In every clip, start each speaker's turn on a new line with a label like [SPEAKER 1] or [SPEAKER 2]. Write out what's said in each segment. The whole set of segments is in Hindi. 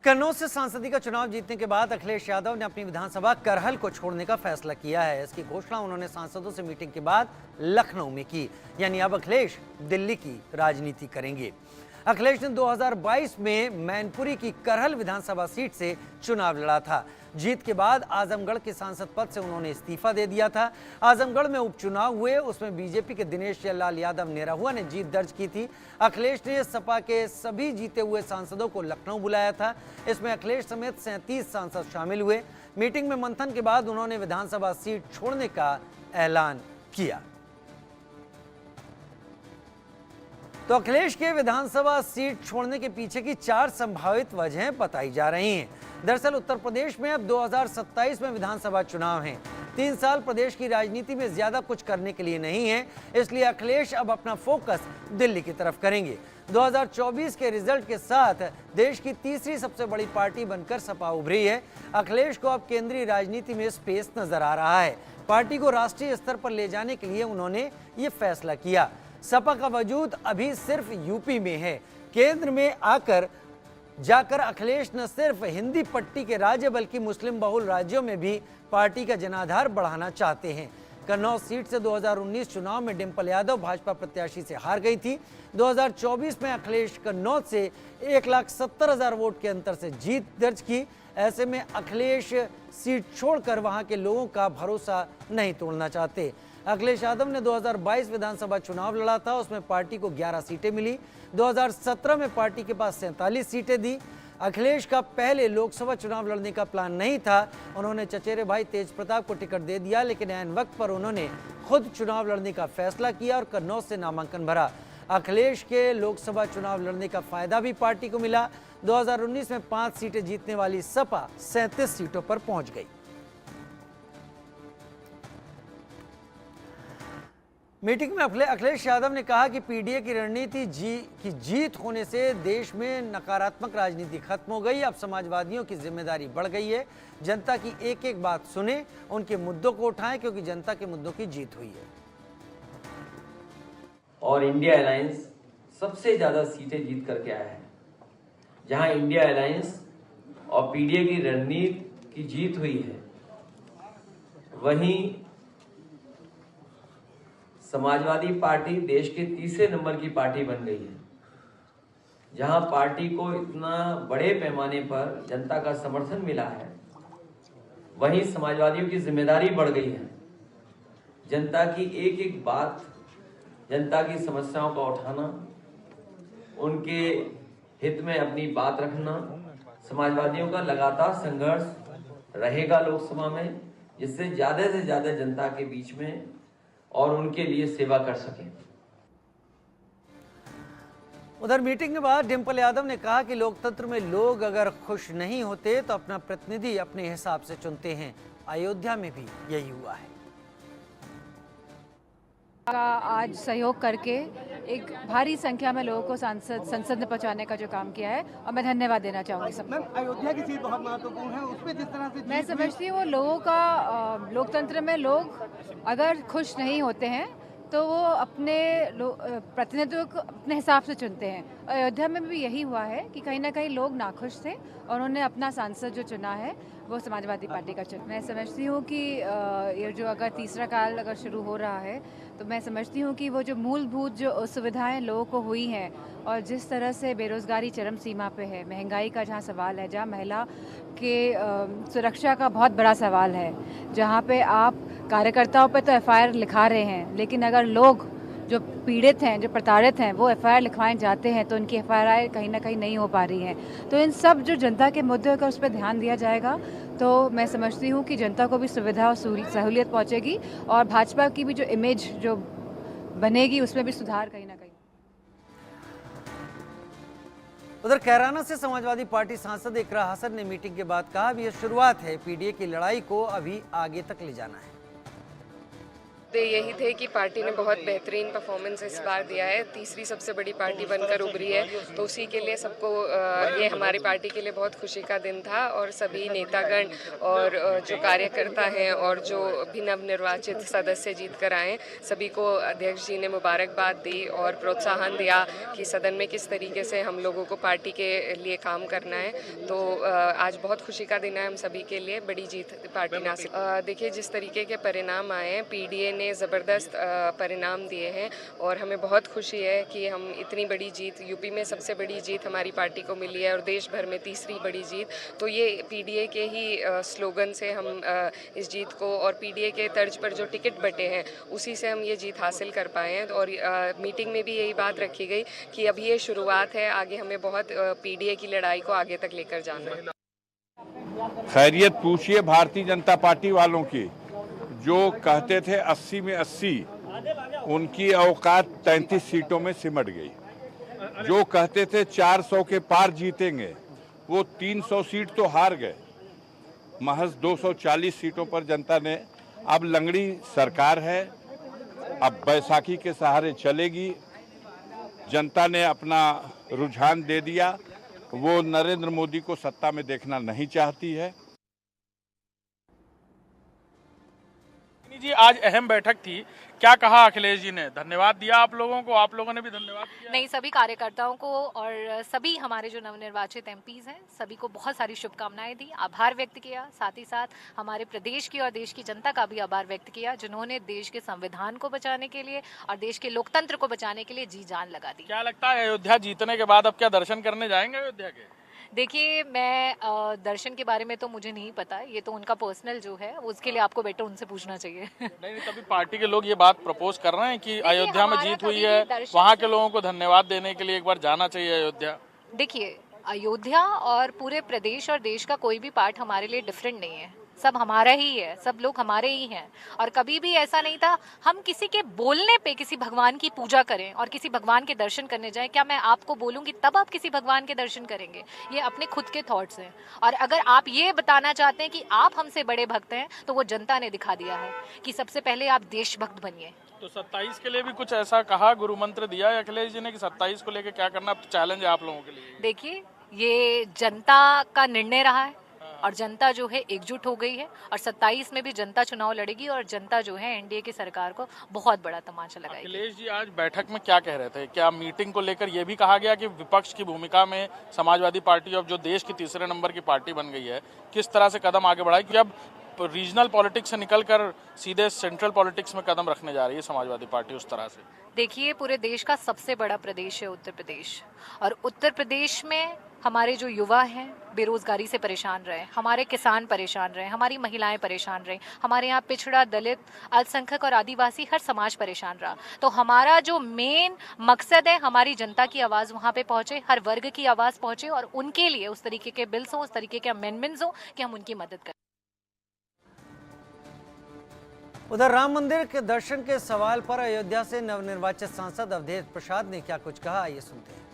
[SPEAKER 1] कन्नौज से सांसदीय का चुनाव जीतने के बाद अखिलेश यादव ने अपनी विधानसभा करहल को छोड़ने का फैसला किया है। इसकी घोषणा उन्होंने सांसदों से मीटिंग के बाद लखनऊ में की। यानी अब अखिलेश दिल्ली की राजनीति करेंगे। अखिलेश ने 2022 में मैनपुरी की करहल विधानसभा सीट से चुनाव लड़ा था। जीत के बाद आजमगढ़ के सांसद पद से उन्होंने इस्तीफा दे दिया था। आजमगढ़ में उपचुनाव हुए, उसमें बीजेपी के दिनेश लाल यादव निरहुआ ने जीत दर्ज की थी। अखिलेश ने सपा के सभी जीते हुए सांसदों को लखनऊ बुलाया था। इसमें अखिलेश समेत 37 सांसद शामिल हुए। मीटिंग में मंथन के बाद उन्होंने विधानसभा सीट छोड़ने का ऐलान किया। तो अखिलेश के विधानसभा सीट छोड़ने के पीछे की 4 संभावित वजहें बताई जा रही हैं। दरअसल उत्तर प्रदेश में अब 2027 में विधानसभा चुनाव हैं। 3 साल प्रदेश की राजनीति में ज्यादा कुछ करने के लिए नहीं है, इसलिए अखिलेश अब अपना फोकस दिल्ली की तरफ करेंगे। 2024 के रिजल्ट के साथ देश की तीसरी सबसे बड़ी पार्टी बनकर सपा उभरी है। अखिलेश को अब केंद्रीय राजनीति में स्पेस नजर आ रहा है। पार्टी को राष्ट्रीय स्तर पर ले जाने के लिए उन्होंने ये फैसला किया। सपा का वजूद अभी सिर्फ यूपी में है। केंद्र में जाकर अखिलेश न सिर्फ हिंदी पट्टी के राज्य बल्कि मुस्लिम बहुल राज्यों में भी पार्टी का जनाधार बढ़ाना चाहते हैं। कन्नौज सीट से 2019 चुनाव में डिंपल यादव भाजपा प्रत्याशी से हार गई थी। 2024 में अखिलेश कन्नौज से 1,70,000 वोट के अंतर से जीत दर्ज की। ऐसे में अखिलेश सीट छोड़कर वहां के लोगों का भरोसा नहीं तोड़ना चाहते। अखिलेश यादव ने 2022 विधानसभा चुनाव लड़ा था, उसमें पार्टी को 11 सीटें मिली। 2017 में पार्टी के पास 47 सीटें दी। अखिलेश का पहले लोकसभा चुनाव लड़ने का प्लान नहीं था। उन्होंने चचेरे भाई तेज प्रताप को टिकट दे दिया, लेकिन ऐन वक्त पर उन्होंने खुद चुनाव लड़ने का फैसला किया और कन्नौज से नामांकन भरा। अखिलेश के लोकसभा चुनाव लड़ने का फायदा भी पार्टी को मिला। 2019 में 5 सीटें जीतने वाली सपा 37 सीटों पर पहुंच गई। मीटिंग में अखिलेश यादव ने कहा कि पीडीए की रणनीति की जीत होने से देश में नकारात्मक राजनीति खत्म हो गई। अब समाजवादियों की जिम्मेदारी बढ़ गई है। जनता की एक एक बात सुने, उनके मुद्दों को उठाएं, क्योंकि जनता के मुद्दों की जीत हुई है।
[SPEAKER 2] और इंडिया अलायंस सबसे ज्यादा सीटें जीत करके आया है। जहां इंडिया अलायंस और पीडीए की रणनीति की जीत हुई है, वहीं समाजवादी पार्टी देश के तीसरे नंबर की पार्टी बन गई है। जहां पार्टी को इतना बड़े पैमाने पर जनता का समर्थन मिला है, वहीं समाजवादियों की जिम्मेदारी बढ़ गई है। जनता की एक एक बात, जनता की समस्याओं का उठाना, उनके हित में अपनी बात रखना। समाजवादियों का लगातार संघर्ष रहेगा लोकसभा में, जिससे ज्यादा से ज्यादा जनता के बीच में और उनके लिए सेवा कर सकें।
[SPEAKER 1] उधर मीटिंग के बाद डिंपल यादव ने कहा कि लोकतंत्र में लोग अगर खुश नहीं होते तो अपना प्रतिनिधि अपने हिसाब से चुनते हैं। अयोध्या में भी यही हुआ है।
[SPEAKER 3] आज सहयोग करके एक भारी संख्या में लोगों को संसद में पहुंचाने का जो काम किया है, और मैं धन्यवाद देना चाहूँगी सब।
[SPEAKER 4] अयोध्या की सीट बहुत महत्वपूर्ण है, उसमें जिस तरह से
[SPEAKER 3] मैं समझती हूँ लोगों का, लोकतंत्र में लोग अगर खुश नहीं होते हैं तो वो अपने प्रतिनिधित्व को अपने हिसाब से चुनते हैं। अयोध्या में भी यही हुआ है कि कहीं ना कहीं लोग नाखुश थे और उन्होंने अपना सांसद जो चुना है वो समाजवादी पार्टी का चुना। मैं समझती हूँ कि ये जो अगर तीसरा काल अगर शुरू हो रहा है, तो मैं समझती हूँ कि वो जो मूलभूत जो सुविधाएं लोगों को हुई हैं, और जिस तरह से बेरोज़गारी चरम सीमा पे है, महंगाई का जहाँ सवाल है, जहाँ महिला के सुरक्षा का बहुत बड़ा सवाल है, जहाँ पे आप कार्यकर्ताओं पे तो एफआईआर लिखा रहे हैं, लेकिन अगर लोग जो पीड़ित हैं, जो प्रताड़ित हैं, वो एफआईआर लिखवाए जाते हैं तो उनकी एफआईआर कहीं ना कहीं नहीं हो पा रही हैं। तो इन सब जो जनता के मुद्दे का उस पर ध्यान दिया जाएगा, तो मैं समझती हूँ कि जनता को भी सुविधा और सहूलियत पहुँचेगी, और भाजपा की भी जो इमेज जो बनेगी उसमें भी सुधार कहीं ना कहीं।
[SPEAKER 1] उधर कैराना से समाजवादी पार्टी सांसद इकरा हसन ने मीटिंग के बाद कहा, यह शुरुआत है, पीडीए की लड़ाई को अभी आगे तक ले जाना है।
[SPEAKER 5] मुद्दे यही थे कि पार्टी ने बहुत बेहतरीन परफॉर्मेंस इस बार दिया है, तीसरी सबसे बड़ी पार्टी बनकर उभरी है, तो उसी के लिए सबको ये हमारी पार्टी के लिए बहुत खुशी का दिन था। और सभी नेतागण और जो कार्यकर्ता हैं और जो भी नवनिर्वाचित सदस्य जीत कर आए, सभी को अध्यक्ष जी ने मुबारकबाद दी और प्रोत्साहन दिया कि सदन में किस तरीके से हम लोगों को पार्टी के लिए काम करना है। तो आज बहुत खुशी का दिन है हम सभी के लिए, बड़ी जीत पार्टी ने हासिल। देखिए जिस तरीके के परिणाम आए हैं, पीडीए ने ज़बरदस्त परिणाम दिए हैं और हमें बहुत खुशी है कि हम इतनी बड़ी जीत, यूपी में सबसे बड़ी जीत हमारी पार्टी को मिली है और देश भर में तीसरी बड़ी जीत। तो ये पीडीए के ही स्लोगन से हम इस जीत को, और पीडीए के तर्ज पर जो टिकट बटे हैं उसी से हम ये जीत हासिल कर पाए हैं। और मीटिंग में भी यही बात रखी गई कि अभी ये शुरुआत है, आगे हमें बहुत पीडीए की लड़ाई को आगे तक लेकर जाना है।
[SPEAKER 6] खैरियत पूछिए भारतीय जनता पार्टी वालों की, जो कहते थे 80 में 80, उनकी औकात 33 सीटों में सिमट गई। जो कहते थे 400 के पार जीतेंगे, वो 300 सीट तो हार गए। महज 240 सीटों पर जनता ने, अब लंगड़ी सरकार है, अब बैसाखी के सहारे चलेगी। जनता ने अपना रुझान दे दिया, वो नरेंद्र मोदी को सत्ता में देखना नहीं चाहती है।
[SPEAKER 7] जी आज अहम बैठक थी, क्या कहा अखिलेश जी ने? धन्यवाद दिया आप लोगों को, आप लोगों ने भी धन्यवाद किया?
[SPEAKER 8] नहीं, सभी कार्यकर्ताओं को और सभी हमारे जो नवनिर्वाचित एमपीज हैं सभी को बहुत सारी शुभकामनाएं दी, आभार व्यक्त किया। साथ ही साथ हमारे प्रदेश की और देश की जनता का भी आभार व्यक्त किया, जिन्होंने देश के संविधान को बचाने के लिए और देश के लोकतंत्र को बचाने के लिए जी जान लगा दी।
[SPEAKER 7] क्या लगता है अयोध्या जीतने के बाद अब क्या दर्शन करने जाएंगे अयोध्या के?
[SPEAKER 8] देखिए, मैं दर्शन के बारे में तो मुझे नहीं पता, ये तो उनका पर्सनल जो है, उसके लिए आपको बेटर उनसे पूछना चाहिए।
[SPEAKER 7] नहीं, तभी पार्टी के लोग ये बात प्रपोज कर रहे हैं कि अयोध्या में जीत हुई है, वहाँ के लोगों को धन्यवाद देने के लिए एक बार जाना चाहिए अयोध्या।
[SPEAKER 8] देखिए, अयोध्या और पूरे प्रदेश और देश का कोई भी पार्ट हमारे लिए डिफरेंट नहीं है, सब हमारा ही है, सब लोग हमारे ही हैं। और कभी भी ऐसा नहीं था हम किसी के बोलने पे किसी भगवान की पूजा करें और किसी भगवान के दर्शन करने जाएं। क्या मैं आपको बोलूंगी तब आप किसी भगवान के दर्शन करेंगे? ये अपने खुद के थॉट्स हैं। और अगर आप ये बताना चाहते हैं कि आप हमसे बड़े भक्त हैं, तो वो जनता ने दिखा दिया है कि सबसे पहले आप देशभक्त बनिए।
[SPEAKER 7] तो 27 के लिए भी कुछ ऐसा कहा, गुरु मंत्र दिया है अखिलेश जी ने कि 27 को लेकर क्या करना चैलेंज है आप लोगों के लिए?
[SPEAKER 8] देखिए, ये जनता का निर्णय रहा है और जनता जो है एकजुट हो गई है और 27 में भी जनता चुनाव लड़ेगी और जनता जो है एनडीए की सरकार को बहुत बड़ा तमाचा लगाएगी।
[SPEAKER 7] अखिलेश जी आज बैठक में क्या कह रहे थे? क्या मीटिंग को लेकर ये भी कहा गया कि विपक्ष की भूमिका में समाजवादी पार्टी अब जो देश की तीसरे नंबर की पार्टी बन गई है, किस तरह से कदम आगे बढ़ाए कि अब रीजनल पॉलिटिक्स से निकलकर सीधे सेंट्रल पॉलिटिक्स में कदम रखने जा रही है समाजवादी पार्टी उस तरह से?
[SPEAKER 8] देखिए, पूरे देश का सबसे बड़ा प्रदेश है उत्तर प्रदेश, और उत्तर प्रदेश में हमारे जो युवा हैं बेरोजगारी से परेशान रहे, हमारे किसान परेशान रहे, हमारी महिलाएं परेशान रहे, हमारे यहाँ पिछड़ा, दलित, अल्पसंख्यक और आदिवासी हर समाज परेशान रहा। तो हमारा जो मेन मकसद है, हमारी जनता की आवाज़ वहाँ पे पहुँचे, हर वर्ग की आवाज़ पहुँचे और उनके लिए उस तरीके के बिल्स हों, उस तरीके के अमेंडमेंट्स हों कि हम उनकी मदद करें।
[SPEAKER 1] उधर राम मंदिर के दर्शन के सवाल पर अयोध्या से नवनिर्वाचित सांसद अवधेश प्रसाद ने क्या कुछ कहा, आइए सुनते हैं।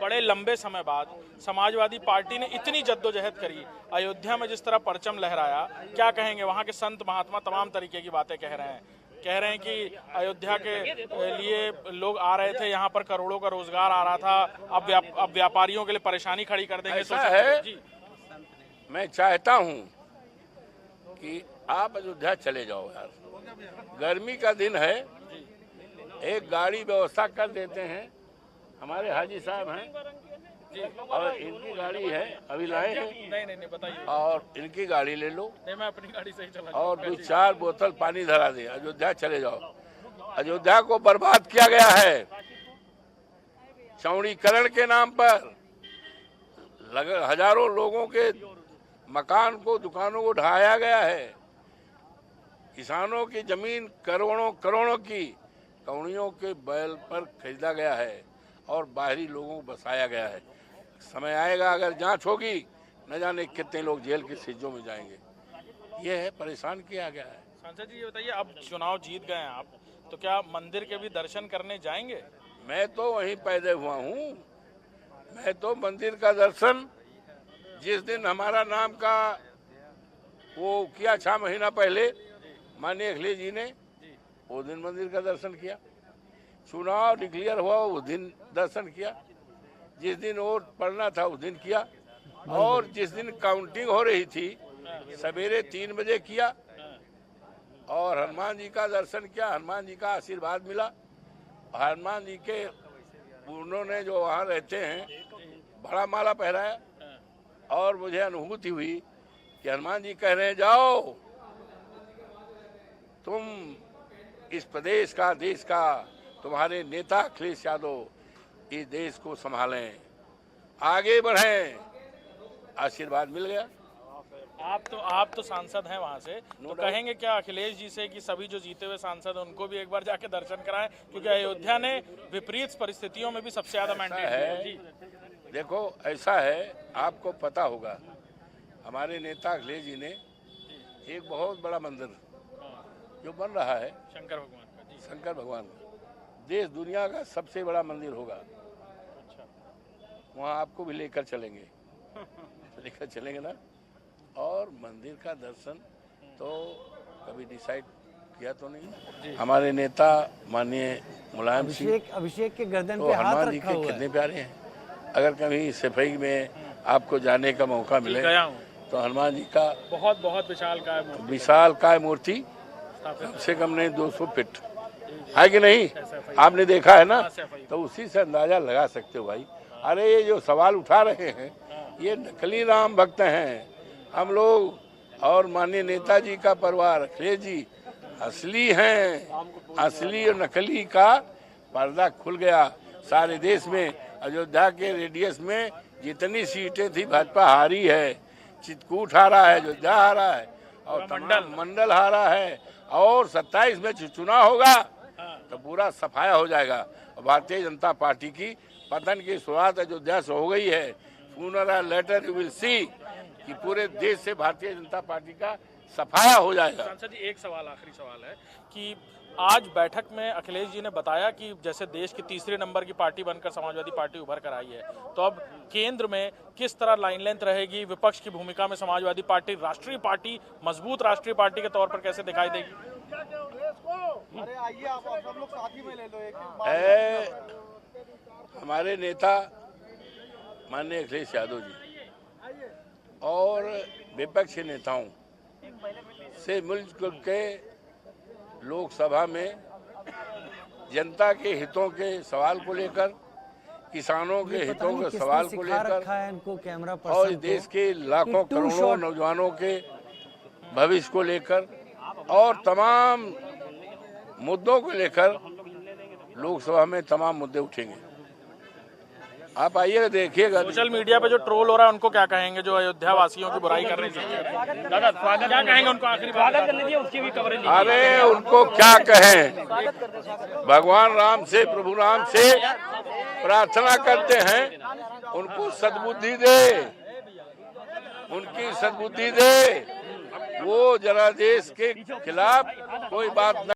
[SPEAKER 7] बड़े लंबे समय बाद समाजवादी पार्टी ने इतनी जद्दोजहद करी, अयोध्या में जिस तरह परचम लहराया, क्या कहेंगे? वहाँ के संत महात्मा तमाम तरीके की बातें कह रहे हैं कि अयोध्या के लिए लोग आ रहे थे, यहाँ पर करोड़ों का रोजगार आ रहा था, अब व्यापारियों के लिए परेशानी खड़ी कर देंगे।
[SPEAKER 6] ऐसा है जी, मैं चाहता हूँ कि आप अयोध्या चले जाओ यार, गर्मी का दिन है, एक गाड़ी व्यवस्था कर देते हैं, हमारे हाजी साहब हैं और इनकी गाड़ी है, अभी लाए हैं।
[SPEAKER 7] नहीं बताइए।
[SPEAKER 6] और इनकी गाड़ी ले लो।
[SPEAKER 7] नहीं, मैं अपनी गाड़ी से ही चला
[SPEAKER 6] और 2-4 बोतल पानी धरा दें, अयोध्या चले जाओ। अयोध्या को बर्बाद किया गया है, चौड़ीकरण के नाम पर हजारों लोगों के मकान को, दुकानों को ढहाया गया है, किसानों की जमीन करोड़ों की कौड़ियों के बैल पर खरीदा गया है और बाहरी लोगों को बसाया गया है। समय आएगा, अगर जांच होगी, न जाने कितने लोग जेल की सीजों में जाएंगे। ये है, परेशान किया गया है।
[SPEAKER 7] सांसद जी ये बताइए, अब चुनाव जीत गए हैं आप, तो क्या मंदिर के भी दर्शन करने जाएंगे?
[SPEAKER 6] मैं तो वहीं पैदा हुआ हूँ, मैं तो मंदिर का दर्शन जिस दिन हमारा नाम का वो किया 6 महीना पहले माननीय अखिलेश जी ने, वो दिन मंदिर का दर्शन किया। चुनाव डिक्लेयर हुआ उस दिन दर्शन किया, जिस दिन वोट पड़ना था उस दिन किया, और जिस दिन काउंटिंग हो रही थी सवेरे 3 बजे किया, और हनुमान जी का दर्शन किया, हनुमान जी का आशीर्वाद मिला। हनुमान जी के उन्होंने जो वहाँ रहते हैं बड़ा माला पहराया, और मुझे अनुभूति हुई कि हनुमान जी कह रहे हैं जाओ तुम इस प्रदेश का, देश का, तुम्हारे नेता अखिलेश यादव इस देश को संभालें, आगे बढ़ें। आशीर्वाद मिल गया।
[SPEAKER 7] आप तो सांसद हैं वहाँ से, तो कहेंगे क्या अखिलेश जी से कि सभी जो जीते हुए सांसद हैं उनको भी एक बार जाके दर्शन कराएं, क्योंकि अयोध्या ने विपरीत परिस्थितियों में भी सबसे ज्यादा मैंडेट है जी।
[SPEAKER 6] देखो ऐसा है, आपको पता होगा हमारे नेता अखिलेश जी ने एक बहुत बड़ा मंदिर जो बन रहा है
[SPEAKER 7] शंकर भगवान का जी,
[SPEAKER 6] शंकर भगवान का, देश दुनिया का सबसे बड़ा मंदिर होगा।
[SPEAKER 7] अच्छा,
[SPEAKER 6] वहाँ आपको भी लेकर चलेंगे लेकर चलेंगे ना। और मंदिर का दर्शन तो कभी डिसाइड किया तो नहीं। हमारे नेता माननीय मुलायम सिंह
[SPEAKER 1] अभिषेक के गर्दन
[SPEAKER 6] तो
[SPEAKER 1] पे हाथ
[SPEAKER 6] हनुमान जी
[SPEAKER 1] रखा
[SPEAKER 6] के
[SPEAKER 1] हुआ
[SPEAKER 6] कितने
[SPEAKER 1] है।
[SPEAKER 6] प्यारे हैं। अगर कभी सफाई में आपको जाने का मौका मिले
[SPEAKER 7] गया हूँ,
[SPEAKER 6] तो हनुमान जी का
[SPEAKER 7] बहुत बहुत
[SPEAKER 6] विशाल काय मूर्ति कम से कम नहीं 200 फीट है कि नहीं, आपने देखा है ना, तो उसी से अंदाजा लगा सकते हो भाई। अरे ये जो सवाल उठा रहे हैं ये नकली राम भक्त हैं हम लोग, और माननीय नेताजी का परिवार अखिलेश जी असली हैं। असली और नकली का पर्दा खुल गया सारे देश में। अयोध्या के रेडियस में जितनी सीटें थी भाजपा हारी है, चित्रकूट हारा है, अयोध्या हारा है, और मंडल हारा है, और 27 में चुनाव होगा तो पूरा सफाया हो जाएगा। और भारतीय जनता पार्टी की पतन की शुरुआत अयोध्या से हो गई है। सूनर और लेटर यू विल सी कि पूरे देश से भारतीय जनता पार्टी का सफाया हो जाएगा।
[SPEAKER 7] सांसद जी, एक सवाल, आखिरी सवाल है कि आज बैठक में अखिलेश जी ने बताया कि जैसे देश की तीसरे नंबर की पार्टी बनकर समाजवादी पार्टी उभर कर आई है, तो अब केंद्र में किस तरह लाइन लेंथ रहेगी, विपक्ष की भूमिका में समाजवादी पार्टी राष्ट्रीय पार्टी, मजबूत राष्ट्रीय पार्टी के तौर पर कैसे दिखाई देगी?
[SPEAKER 4] अरे आइए आप सब लोग साथ ही में ले लो
[SPEAKER 6] हमारे नेता माननीय अखिलेश यादव जी और विपक्ष के नेताओं से मिलजुल के लोकसभा में जनता के हितों के सवाल को लेकर, किसानों के हितों के सवाल को लेकर, और देश के लाखों करोड़ों नौजवानों के भविष्य को लेकर और तमाम मुद्दों को लेकर लोकसभा में तमाम मुद्दे उठेंगे। आप आइएगा, देखिएगा।
[SPEAKER 7] सोशल मीडिया पे जो ट्रोल हो रहा है उनको क्या कहेंगे, जो अयोध्या वासियों की बुराई कर रहे हैं? दादा स्वागत क्या कहेंगे उनको? आखिरी स्वागत करने दिए, उसकी भी कवरेज।
[SPEAKER 6] अरे उनको क्या कहें, भगवान राम से, प्रभु राम से प्रार्थना करते हैं उनको सद्बुद्धि दे, उनकी सद्बुद्धि दे, वो जरा देश के खिलाफ कोई बात न